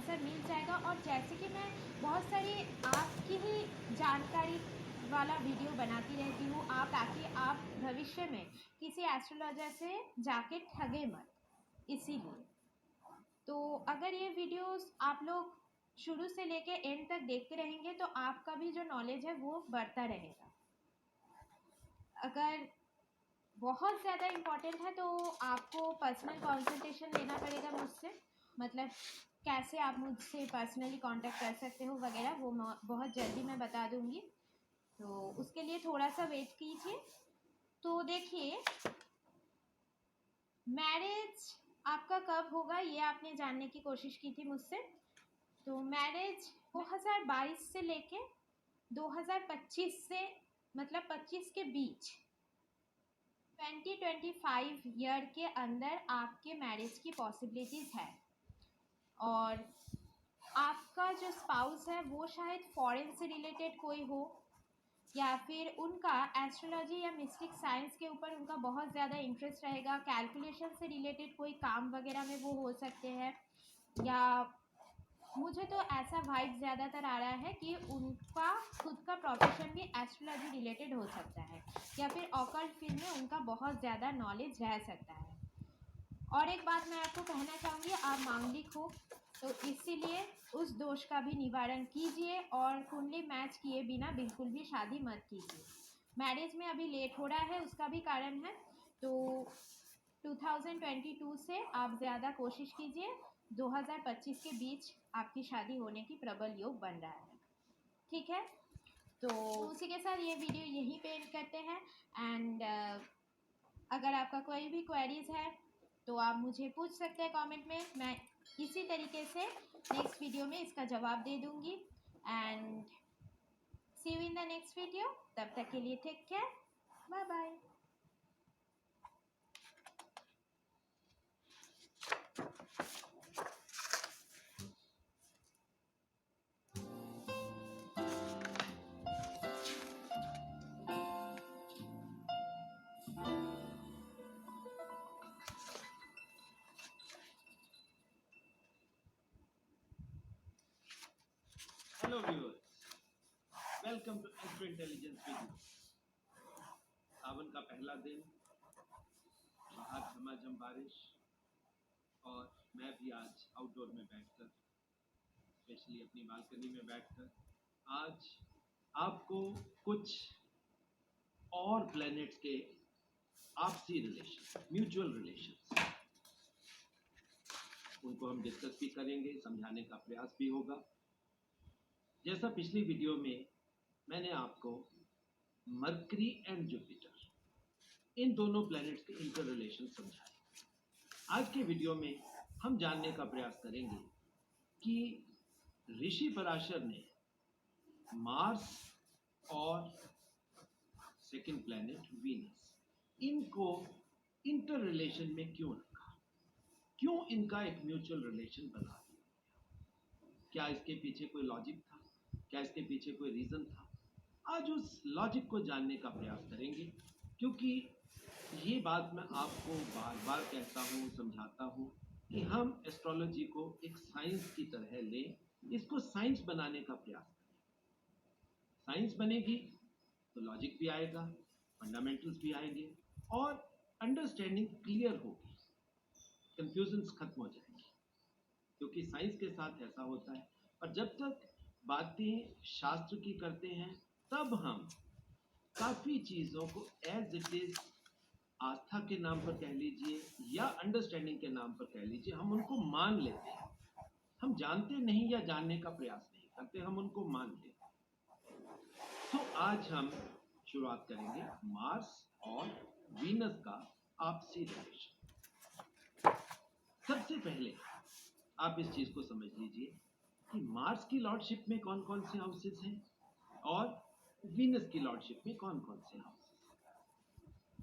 Answer मिल जाएगा। और जैसे कि मैं बहुत सारी आपकी ही जानकारी वाला वीडियो बनाती रहती हूँ, ताकि आप भविष्य में किसी एस्ट्रोलॉजर से जाके ठगे मत, इसीलिए। तो अगर ये वीडियोस आप लोग शुरू से लेके एंड तक देखते रहेंगे तो आपका भी जो नॉलेज है वो बढ़ता रहेगा। अगर बहुत ज़्यादा इम्पोर्टेंट है तो आपको पर्सनल कंसल्टेशन लेना पड़ेगा मुझसे, मतलब कैसे आप मुझसे पर्सनली कांटेक्ट कर सकते हो वगैरह, वो बहुत जल्दी मैं बता दूंगी। तो उसके लिए थोड़ा सा वेट कीजिए। तो देखिए, मैरिज आपका कब होगा ये आपने जानने की कोशिश की थी मुझसे। तो मैरिज 2022 से लेके 2025 से, मतलब 25 के बीच 20-25 ईयर के अंदर आपके मैरिज की पॉसिबिलिटीज है। और आपका जो स्पाउस है वो शायद फॉरेन से रिलेटेड कोई हो, या फिर उनका एस्ट्रोलॉजी या मिस्टिक साइंस के ऊपर उनका बहुत ज़्यादा इंटरेस्ट रहेगा, कैलकुलेशन से रिलेटेड कोई काम वगैरह में वो हो सकते हैं। या मुझे तो ऐसा वाइब ज़्यादातर आ रहा है कि उनका खुद का प्रोफेशन भी एस्ट्रोलॉजी रिलेटेड हो सकता है, या फिर ऑकल्ट फील्ड में उनका बहुत ज़्यादा नॉलेज रह सकता है। और एक बात मैं आपको कहना चाहूँगी, आप मांगलिक हो तो इसीलिए उस दोष का भी निवारण कीजिए, और कुंडली मैच किए बिना बिल्कुल भी शादी मत कीजिए। मैरिज में अभी लेट हो रहा है, उसका भी कारण है। तो 2022 से आप ज़्यादा कोशिश कीजिए, 2025 के बीच आपकी शादी होने की प्रबल योग बन रहा है। ठीक है, तो उसी के साथ ये वीडियो यहीं पे एंड करते हैं। एंड अगर आपका कोई भी क्वेरीज है तो आप मुझे पूछ सकते हैं कमेंट में, मैं इसी तरीके से नेक्स्ट वीडियो में इसका जवाब दे दूंगी। And see you in the next video, तब तक के लिए take care, bye bye. Hello viewers, welcome to Astro Intelligence Video। Sawan का पहला दिन, बाहर झमाझम बारिश, और मैं भी आज आउटडोर में बैठकर, स्पेशली अपनी बालकनी में बैठकर आज आपको कुछ और प्लैनेट्स के आपसी रिलेशन, म्यूचुअल रिलेशन, उनको हम डिस्कस भी करेंगे, समझाने का प्रयास भी होगा। जैसा पिछली वीडियो में मैंने आपको मरकरी एंड जुपिटर, इन दोनों प्लैनेट्स के इंटर रिलेशन समझाए, आज के वीडियो में हम जानने का प्रयास करेंगे कि ऋषि पराशर ने मार्स और सेकंड प्लैनेट वीनस, इनको इंटर रिलेशन में क्यों रखा, क्यों इनका एक म्यूचुअल रिलेशन बना दिया, क्या इसके पीछे कोई लॉजिक था, क्या इसके पीछे कोई रीजन था। आज उस लॉजिक को जानने का प्रयास करेंगे, क्योंकि ये बात मैं आपको बार बार कहता हूँ, समझाता हूँ कि हम एस्ट्रोलॉजी को एक साइंस की तरह लें, इसको साइंस बनाने का प्रयास करें। साइंस बनेगी तो लॉजिक भी आएगा, फंडामेंटल्स भी आएंगे, और अंडरस्टैंडिंग क्लियर होगी, कंफ्यूजन्स खत्म हो जाएंगी, क्योंकि साइंस के साथ ऐसा होता है। और जब तक बातें शास्त्र की करते हैं तब हम काफ़ी चीज़ों को एज इट इज़, आस्था के नाम पर कह लीजिए या अंडरस्टैंडिंग के नाम पर कह लीजिए, हम उनको मान लेते हैं। हम जानते नहीं या जानने का प्रयास नहीं करते, हम उनको मान लेते हैं। तो आज हम शुरुआत करेंगे मार्स और वीनस का आपसी रिलेशन। सबसे पहले आप इस चीज को समझ लीजिए कि मार्स की लॉर्डशिप में कौन कौन से हाउसेस हैं और वीनस की लॉर्डशिप में कौन कौन से हाउसेस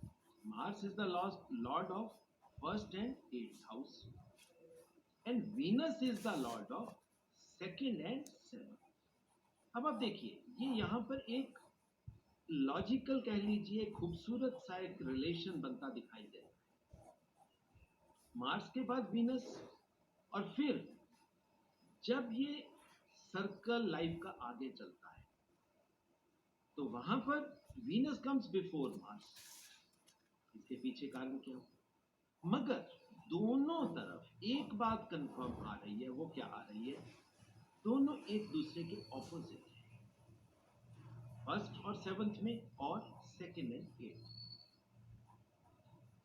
हैं। Mars is the Lord of first and eighth house, and Venus is the Lord of second and seventh. अब आप देखिए, ये यहां पर एक लॉजिकल कह लीजिए खूबसूरत सा एक रिलेशन बनता दिखाई दे रहा है। मार्स के बाद वीनस, और फिर जब ये सर्कल लाइफ का आगे चलता है तो वहां पर वीनस कम्स बिफोर मार्स। इसके पीछे कारण क्या हो, मगर दोनों तरफ एक बात कंफर्म आ रही है। वो क्या आ रही है, दोनों एक दूसरे के ऑपोजिट है, फर्स्ट और सेवंथ में और सेकंड एंड एट्थ।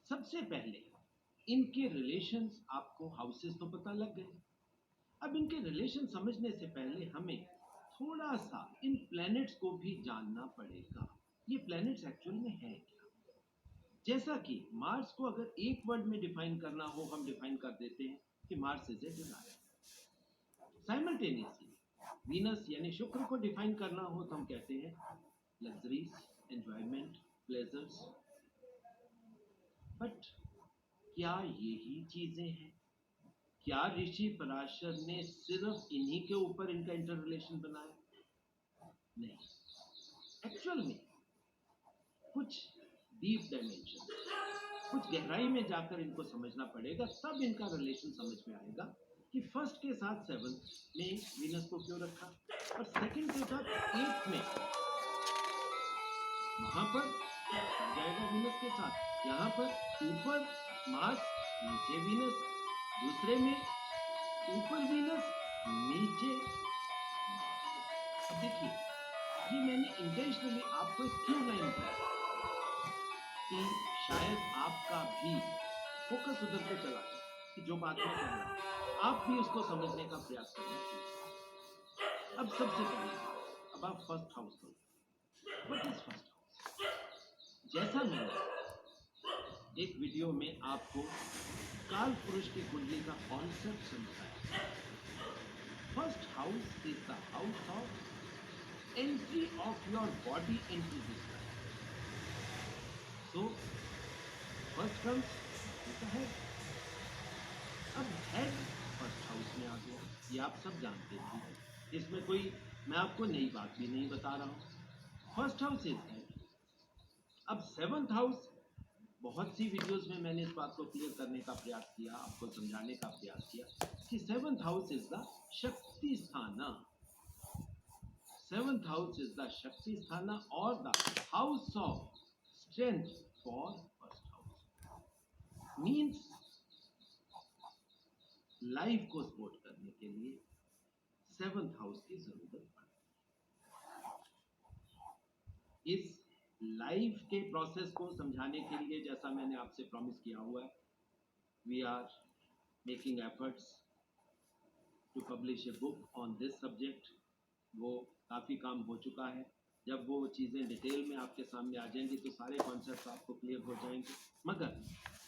सबसे पहले इनके रिलेशंस आपको हाउसेस तो पता लग गए। अब इनके रिलेशन समझने से पहले हमें थोड़ा सा इन प्लैनेट्स को भी जानना पड़ेगा। ये प्लैनेट्स एक्चुअल में है क्या। जैसा कि मार्स को अगर एक वर्ड में डिफाइन करना हो, हम डिफाइन कर देते हैं कि Mars is a Dzire. Simultaneously Venus यानी शुक्र को डिफाइन करना हो तो हम कहते हैं लग्जरीज, एंजॉयमेंट, प्लेजर्स। बट क्या यही चीजें हैं? क्या ऋषि पराशर ने सिर्फ इन्हीं के ऊपर इनका इंटर रिलेशन बनाया? नहीं, एक्चुअल में कुछ डीप डायमेंशन, कुछ गहराई में जाकर इनको समझना पड़ेगा, तब इनका रिलेशन समझ में आएगा कि फर्स्ट के साथ सेवंथ में वीनस को क्यों रखा और सेकंड के साथ एट्थ में वहां पर आ जाएगा वीनस के साथ। यहाँ पर ऊपर मार्स, नीचे वीनस, दूसरे में ऊपर वीनस, नीचे मार्स। अब देखिए, ये मैंने इंटेंशनली आपको क्यों लाइन किया कि शायद आपका भी फोकस उधर पे चला जाए कि जो बात मैं कर रहा हूँ आप भी उसको समझने का प्रयास करना चाहिए। अब सबसे पहले अब आप फर्स्ट हाउस को, व्हाट इज फर्स्ट हाउस? जैसा मैंने एक वीडियो में आपको काल पुरुष की कुंडली का कॉन्सेप्ट समझाया, first house is the house of entry of your body into this life. So first comes the head. अब हेड फर्स्ट हाउस में आ गया, ये आप सब जानते हैं, इसमें कोई मैं आपको नई बात भी नहीं बता रहा हूँ। First house is head. अब सेवंथ हाउस, बहुत सी वीडियोस में मैंने इस बात को क्लियर करने का प्रयास किया, आपको समझाने का प्रयास किया कि सेवंथ हाउस इज द शक्ति स्थाना। सेवंथ हाउस इज द शक्ति स्थाना और the house of strength for first house. Means life को सपोर्ट करने के लिए सेवंथ हाउस की जरूरत पड़ती है। इस लाइफ के प्रोसेस को समझाने के लिए, जैसा मैंने आपसे प्रॉमिस किया हुआ है, we are making efforts to publish a book on this subject. वो काफ़ी काम हो चुका है। जब वो चीज़ें डिटेल में आपके सामने आ जाएंगी तो सारे कॉन्सेप्ट आपको क्लियर हो जाएंगे, मगर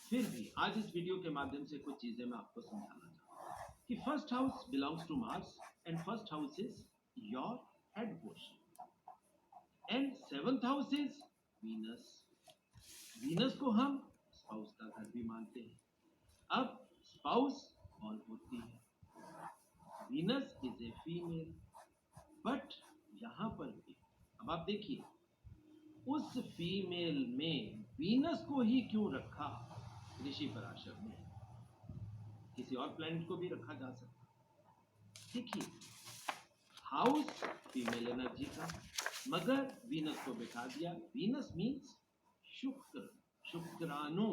फिर भी आज इस वीडियो के माध्यम से कुछ चीज़ें मैं आपको समझाना चाहता हूँ कि first house belongs to Mars and first house is your head portion and seventh house is Venus. Venus को हम स्पाउस का घर भी मानते हैं। अब स्पाउस कौन होती है? Venus is a female. But यहां पर भी अब आप देखिए, उस फीमेल में वीनस को ही क्यों रखा ऋषि पराशर ने? किसी और प्लैनेट को भी रखा जा सकता। देखिए, हाउस फीमेल एनर्जी का, मगर वीनस को बिठा दिया। वीनस मीन्स शुक्र, शुक्राणु,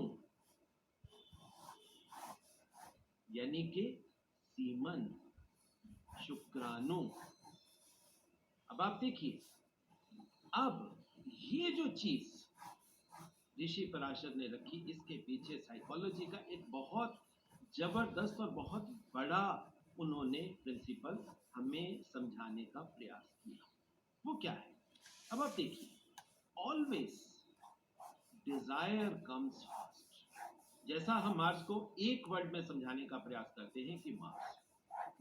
यानी कि सीमन, शुक्राणु। अब आप देखिए, अब ये जो चीज ऋषि पराशर ने रखी, इसके पीछे साइकोलॉजी का एक बहुत जबरदस्त और बहुत बड़ा उन्होंने प्रिंसिपल हमें समझाने का प्रयास किया। वो क्या है? अब आप देखिए, ऑलवेज डिजायर कम्स फर्स्ट। जैसा हम मार्स को एक वर्ड में समझाने का प्रयास करते हैं कि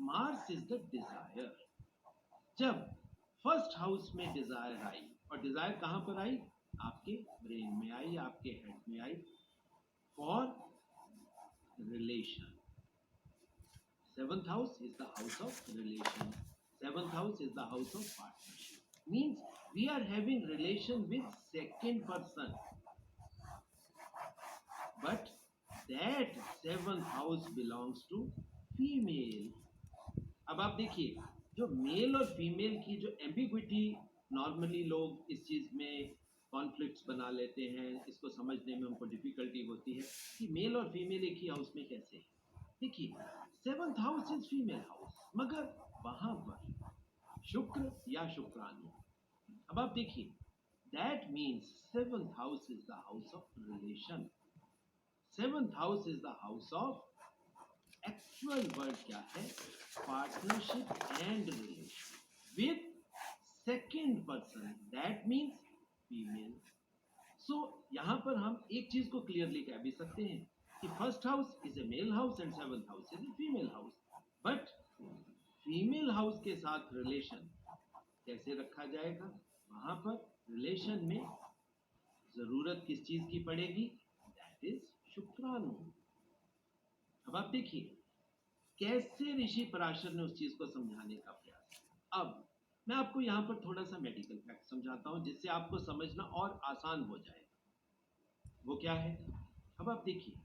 मार्स इज द डिजायर। जब फर्स्ट हाउस में डिजायर आई, और डिजायर कहां पर आई? आपके ब्रेन में आई, आपके हेड में आई, for relation. Seventh house is the house of relation, seventh house is the house of partnership. Means we are having relation with second person, but that seventh house belongs to female. अब आप देखिए, जो mail और female की जो ambiguity, normally लोग इस चीज में कॉन्फ्लिक्ट्स बना लेते हैं, इसको समझने में उनको डिफिकल्टी होती है कि मेल और फीमेल एक ही हाउस में कैसे है। देखिए, seventh house is female house, मगर वहां पर शुक्र या शुक्राणु। अब आप देखिए, that means seventh house is the house of relation, seventh house is the house of, actual word क्या है, partnership and relation with second person, that means female. So यहां पर हम एक चीज को क्लियरली कह भी सकते हैं कि first house is a male house and seventh house is a female house, but female house के साथ रिलेशन कैसे रखा जाएगा, वहां पर रिलेशन में जरूरत किस चीज की पड़ेगी, दैट इज शुक्राणु। अब आप देखिए कैसे ऋषि पराशर ने उस चीज को समझाने का प्रयास किया। अब मैं आपको यहाँ पर थोड़ा सा मेडिकल फैक्ट समझाता हूँ जिससे आपको समझना और आसान हो जाएगा। वो क्या है, अब आप देखिए,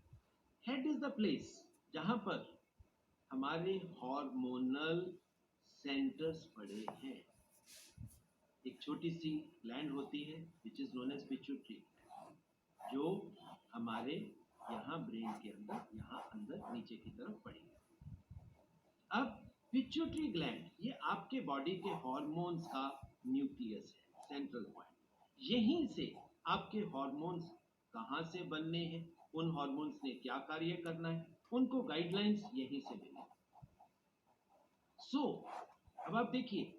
हेड इज द प्लेस जहां पर हमारे हार्मोनल सेंटर्स पड़े हैं। एक छोटी सी ग्लैंड होती है which is known as pituitary, जो हमारे यहाँ ब्रेन के अंदर, यहाँ अंदर नीचे की तरफ पड़ी है। अब पिट्यूटरी ग्लैंड ये आपके बॉडी के हार्मोन्स का न्यूक्लियस है, सेंट्रल पॉइंट। यहीं से आपके हार्मोन्स कहाँ से बनने हैं, उन हार्मोन्स ने क्या कार्य करना है, उनको गाइडलाइंस यहीं से मिले। सो अब आप देखिए,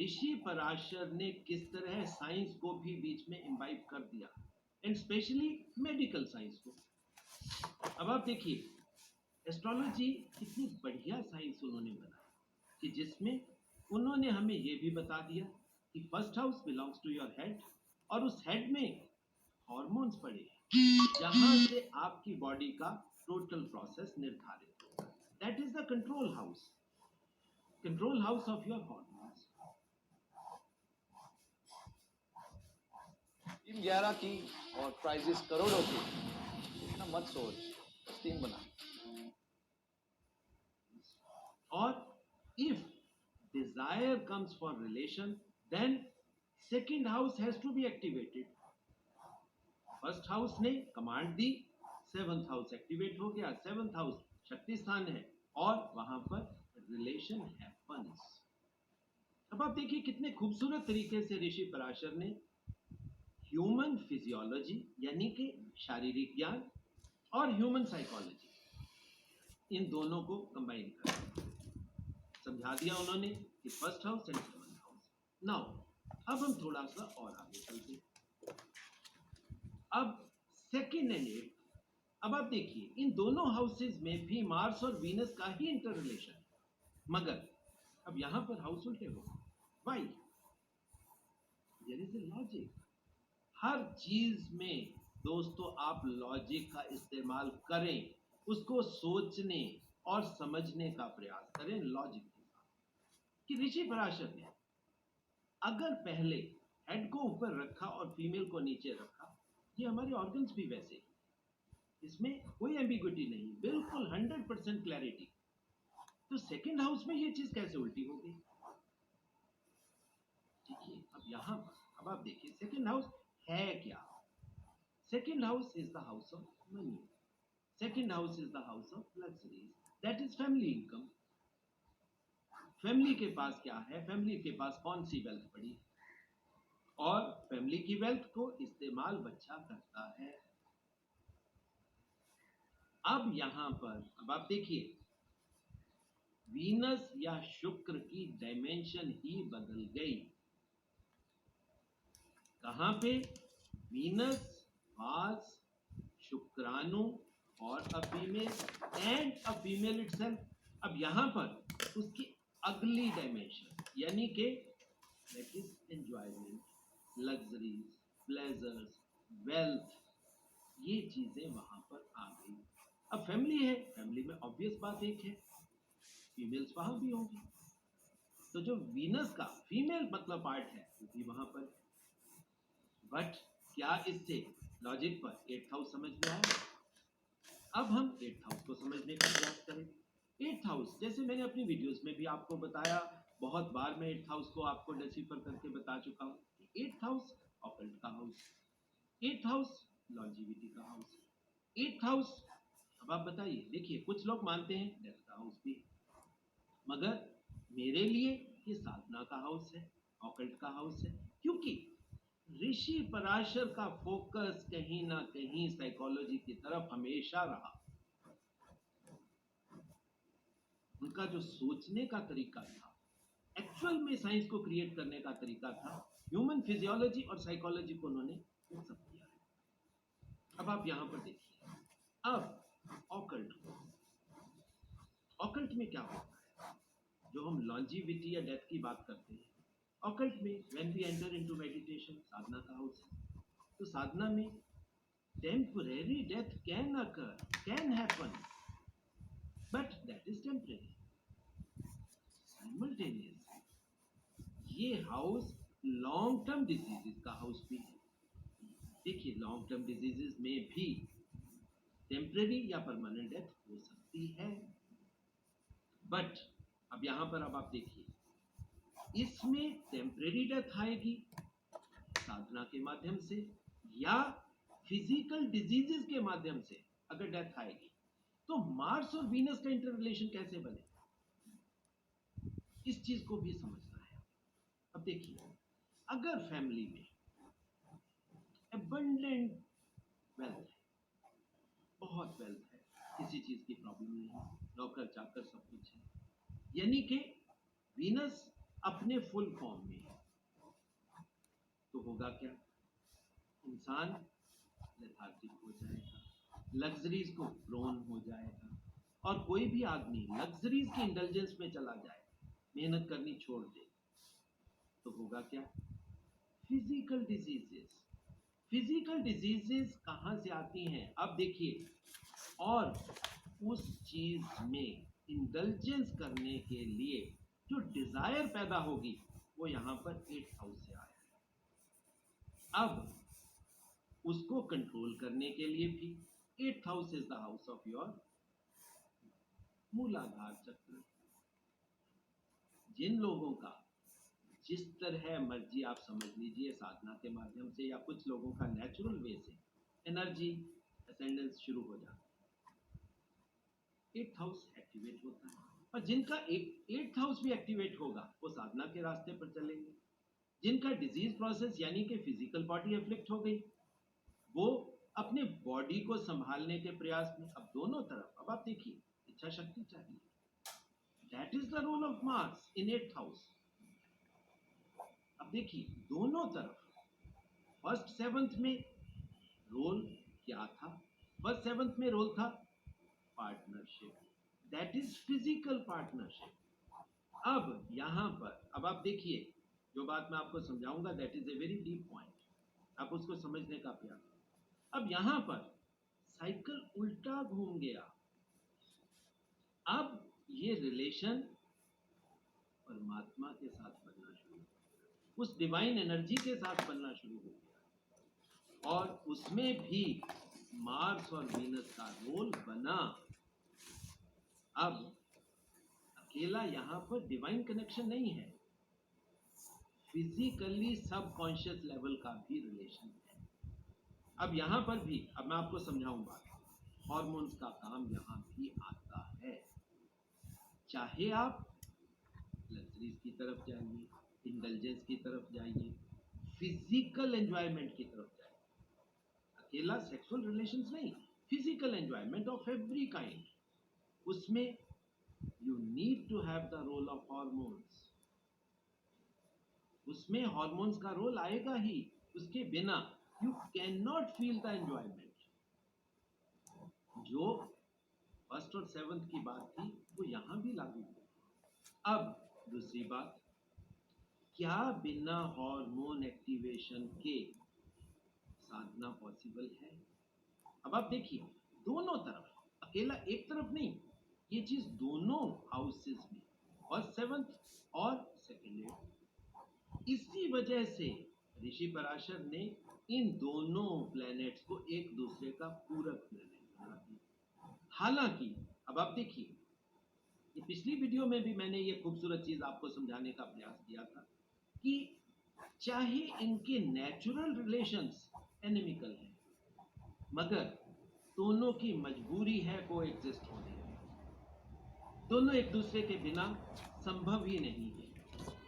ऋषि पराशर ने किस तरह साइंस को भी बीच में इम्बाइब कर दिया, एंड स्पेशली मेडिकल साइंस को। अब आप देखिए, एस्ट्रोलॉजी कितनी बढ़िया साइंस उन्होंने बनाई कि जिसमें उन्होंने हमें ये भी बता दिया कि first house belongs to your head, और उस हेड में हॉर्मोन्स पड़े हैं जहां से आपकी बॉडी का टोटल प्रोसेस निर्धारित होगा। That is the control house of your hormones. Team 11 की और प्राइजेस करोड़ों की, इतना मत सोच, टीम बना। और if desire comes for relation, then second house has to be activated. First house ने कमांड दी, सेवंथ हाउस एक्टिवेट हो गया, सेवंथ हाउस शक्ति स्थान है और वहां पर रिलेशन हैपन्स। अब आप देखिए कितने खूबसूरत तरीके से ऋषि पराशर ने ह्यूमन फिजियोलॉजी यानी कि शारीरिक ज्ञान और ह्यूमन साइकोलॉजी, इन दोनों को कंबाइन कर समझा दिया उन्होंने कि first house and seventh house. Now अब हम थोड़ा सा और आगे चलते हैं। अब सेकेंड एंड एट, अब आप देखिए इन दोनों हाउसेज में भी मार्स और वीनस का ही इंटर रिलेशन है, मगर अब यहां पर हाउस उल्टे हो। Why? There is a logic. हर चीज में दोस्तों आप लॉजिक का इस्तेमाल करें, उसको सोचने और समझने का प्रयास करें लॉजिक के साथ। कि ऋषि पराशर ने अगर पहले हेड को ऊपर रखा और फीमेल को नीचे रखा, ये हमारे ऑर्गन्स भी वैसे ही, इसमें कोई एम्बिग्विटी नहीं, बिल्कुल 100% क्लैरिटी। तो सेकंड हाउस में ये चीज कैसे उल्टी हो गई? देखिए अब यहां पर, अब आप देखिए सेकंड हाउस है क्या। Second house is the house of money, second house is the house of luxuries, that is family income. Family के पास क्या है, फैमिली के पास कौन सी वेल्थ पड़ी, और फैमिली की वेल्थ को इस्तेमाल बच्चा करता है। अब यहां पर, अब आप देखिए वीनस या शुक्र की डायमेंशन ही बदल गई। कहां पे? वीनस वाज शुक्राणु और a female and a female itself. अब यहां पर उसकी अगली डायमेंशन यानी कि that is enjoyment, luxuries, pleasures, wealth, ये चीजें वहां पर आ गई। अब फैमिली है, फैमिली में ऑब्वियस बात एक है, फीमेल्स वहां भी होंगी, तो जो वीनस का फीमेल मतलब पार्ट है वो भी वहां पर। बट क्या इससे लॉजिक पर एट्थ हाउस समझ में आया? अब हम एट्थ हाउस को समझने का प्रयास करें। एट्थ हाउस, जैसे मैंने अपनी वीडियोस में भी आपको बताया, बहुत बार मैं एट्थ हाउस को आपको डिसिफर करके बता चुका हूँ कि एट्थ हाउस ऑकल्ट का हाउस, एट्थ हाउस लॉन्जिविटी का हाउस, एट्थ हाउस। अब आप बताइए, देखिए कुछ लोग मानते हैं डेथ का हाउस भी, मगर मेरे लिए ये साधना का हाउस है, ऑकल्ट का हाउस है, क्योंकि ऋषि पराशर का फोकस कहीं ना कहीं साइकोलॉजी की तरफ हमेशा रहा। उनका जो सोचने का तरीका था, एक्चुअल में साइंस को क्रिएट करने का तरीका था, ह्यूमन फिजियोलॉजी और साइकोलॉजी को उन्होंने मिक्स अप किया है। अब आप यहां पर देखिए, अब ऑकल्ट, ऑकल्ट में क्या होता है, जो हम लॉन्जिविटी या डेथ की बात करते हैं, ऑकल्ट में when we enter into meditation, साधना का हाउस है, तो साधना में temporary death can occur, can happen, but that is temporary. Simultaneous ये हाउस लॉन्ग टर्म डिजीजेस का हाउस भी है। देखिए लॉन्ग टर्म डिजीजेस में भी टेम्परेरी या परमानेंट डेथ हो सकती है, बट अब यहां पर अब आप देखिए, इसमें टेम्परेरी डेथ आएगी साधना के माध्यम से, या फिजिकल डिजीजेस के माध्यम से अगर डेथ आएगी, तो मार्स और वीनस का इंटर रिलेशन कैसे बने, इस चीज को भी समझना है। अब देखिए, अगर फैमिली में एबंडेंट वेल्थ है, बहुत वेल्थ है, किसी चीज की प्रॉब्लम नहीं, नौकर चाकर सब कुछ है, यानी कि वीनस अपने फुल फॉर्म में है, तो होगा क्या, इंसान लेथार्जिक हो जाएगा, लग्जरीज को प्रोन हो जाएगा, और कोई भी आदमी लग्जरीज की इंडल्जेंस में चला जाए, मेहनत करनी छोड़ दे, तो होगा क्या, फिजिकल डिजीजेस। फिजिकल डिजीजेस कहां से आती हैं, अब देखिए, और उस चीज में इंडल्जेंस करने के लिए जो डिजायर पैदा होगी, वो यहां पर एट्थ हाउस से आया है। अब उसको कंट्रोल करने के लिए भी eighth house is the house of your मूलाधार चक्र। जिन लोगों का जिस तरह मर्जी आप समझ लीजिए, साधना के माध्यम से या कुछ लोगों का नेचुरल वे से एनर्जी असेंडेंस शुरू हो जाता है, एट्थ हाउस एक्टिवेट होता है, और जिनका एट्थ हाउस भी एक्टिवेट होगा वो साधना के रास्ते पर चलेंगे। जिनका डिजीज प्रोसेस यानी कि फिजिकल बॉडी एफ्लिक्ट हो गई, वो अपने बॉडी को संभालने के प्रयास में, अब दोनों तरफ, अब आप देखिए, इच्छा शक्ति चाहिए, that is the role of Mars in eighth house. अब देखिए दोनों तरफ, फर्स्ट सेवंथ में रोल क्या था, फर्स्ट सेवंथ में रोल था partnership, that is physical partnership. अब यहां पर अब आप देखिए, जो बात मैं आपको समझाऊंगा that is a very deep point, आप उसको समझने का प्रयास करें। अब यहां पर साइकिल उल्टा घूम गया, अब ये रिलेशन परमात्मा के साथ बनना शुरू हो गया, उस डिवाइन एनर्जी के साथ बनना शुरू हो गया, और उसमें भी मार्स और वीनस का रोल बना। अब अकेला यहां पर डिवाइन कनेक्शन नहीं है, फिजिकली सबकॉन्शियस लेवल का भी रिलेशन है। अब यहां पर भी, अब मैं आपको समझाऊंगा, हॉर्मोन्स का काम यहां भी आता है, चाहे आप लग्जरीज की तरफ जाइए, इंडल्जेंस की तरफ जाइए, फिजिकल एंजॉयमेंट की तरफ जाइए, अकेला सेक्सुअल रिलेशंस नहीं, physical enjoyment of every kind, उसमें you need to have the role of hormones, उसमें हॉर्मोन्स का रोल आएगा ही, उसके बिना you can not feel the enjoyment. जो फर्स्ट और सेवंथ की बात थी वो यहां भी लागू है। अब दूसरी बात, क्या बिना हार्मोन एक्टिवेशन के साधना पॉसिबल है? अब आप देखिए, दोनों तरफ, अकेला एक तरफ नहीं, ये चीज दोनों हाउसेस में, फर्स्ट सेवंथ और सेकेंड एट, इसी वजह से ऋषि पराशर ने इन दोनों प्लैनेट्स को एक दूसरे का पूरक प्लैनेट बना दिया। हालांकि अब आप देखिए, ये पिछली वीडियो में भी मैंने ये खूबसूरत चीज आपको समझाने का प्रयास किया था कि चाहे इनके नेचुरल रिलेशंस एनिमिकल हैं, मगर दोनों की मजबूरी है को एग्जिस्ट होने की। दोनों एक दूसरे के बिना संभव ही नहीं है,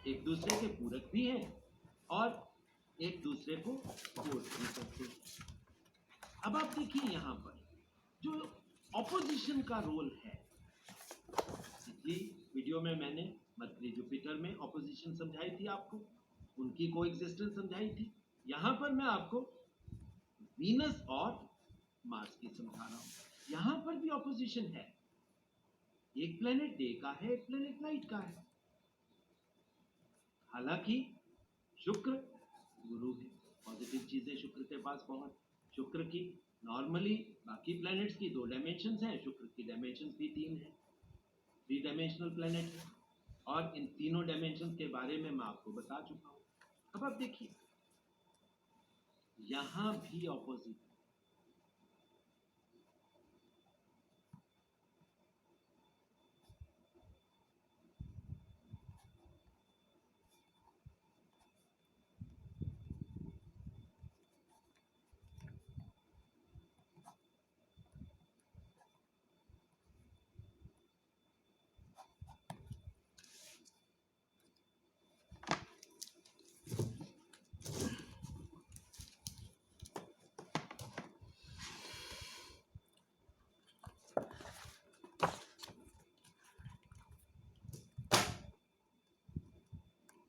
एक दूसरे के पूरक भी हैं और एक दूसरे को सपोर्ट भी करते हैं। अब आप देखिए यहाँ पर जो ऑपोजिशन का रोल है, पिछली वीडियो में मैंने मरकरी जुपिटर में ऑपोजिशन समझाई थी आपको, उनकी कोएग्जिस्टेंस समझाई थी। यहाँ पर मैं आपको वीनस और मार्स की समझा रहा हूँ। यहाँ पर भी ऑपोजिशन है, एक प्लेनेट डे का है, एक प्लेनेट नाइट का है। हालांकि शुक्र गुरु है, पॉजिटिव चीजें शुक्र के पास बहुत। शुक्र की नॉर्मली बाकी प्लैनेट्स की 2 डायमेंशंस हैं, शुक्र की डायमेंशंस भी 3 है, 3 डायमेंशनल प्लैनेट है और इन तीनों डायमेंशंस के बारे में मैं आपको बता चुका हूँ। अब आप देखिए यहाँ भी ऑपोजिट